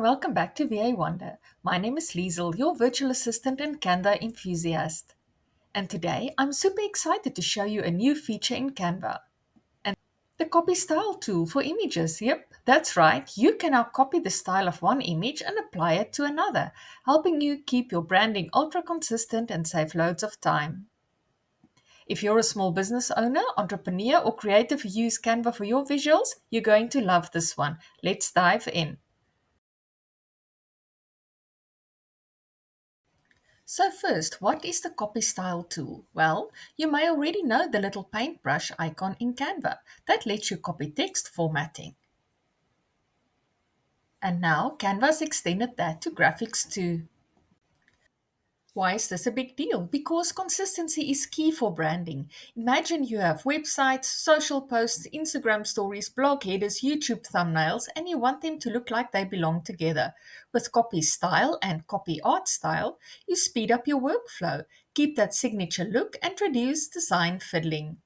welcome back to VA Wonder. My name is Liesel, your virtual assistant and Canva enthusiast. And today I'm super excited to show you a new feature in Canva. And the copy style tool for images. Yep, that's right. You can now copy the style of one image and apply it to another, helping you keep your branding ultra consistent and save loads of time. If you're a small business owner, entrepreneur, or creative who use Canva for your visuals, you're going to love this one. Let's dive in. So first, what is the copy style tool? Well, you may already know the little paintbrush icon in Canva that lets you copy text formatting. And now Canva's extended that to graphics too. Why is this a big deal? Because consistency is key for branding. Imagine you have websites, social posts, Instagram stories, blog headers, YouTube thumbnails, and you want them to look like they belong together. With copy style and copy art style, you speed up your workflow, keep that signature look, and reduce design fiddling.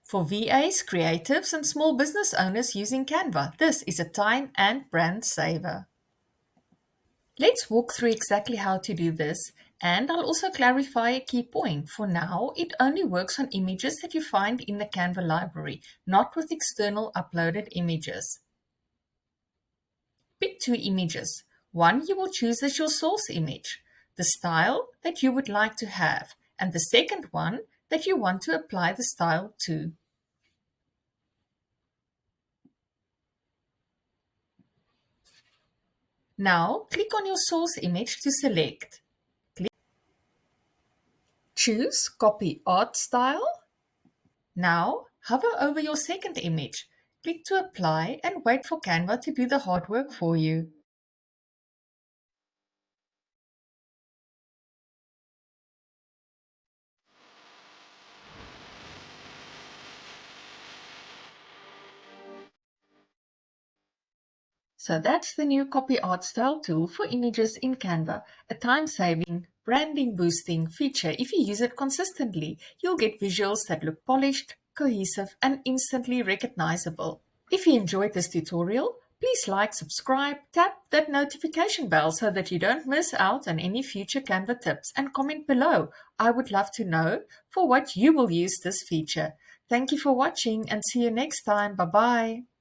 For VAs, creatives, and small business owners using Canva, this is a time and brand saver. Let's walk through exactly how to do this, and I'll also clarify a key point. For now, it only works on images that you find in the Canva library, not with external uploaded images. Pick two images. One you will choose as your source image, the style that you would like to have, and the second one that you want to apply the style to. Now, click on your source image to select. Choose Copy Art Style. Now, hover over your second image, click to apply and wait for Canva to do the hard work for you. So that's the new copy art style tool for images in Canva, a time-saving, branding boosting feature. If you use it consistently, you'll get visuals that look polished, cohesive, and instantly recognizable. If you enjoyed this tutorial, please like, subscribe, tap that notification bell so that you don't miss out on any future Canva tips, and comment below. I would love to know for what you will use this feature. Thank you for watching and see you next time. Bye bye.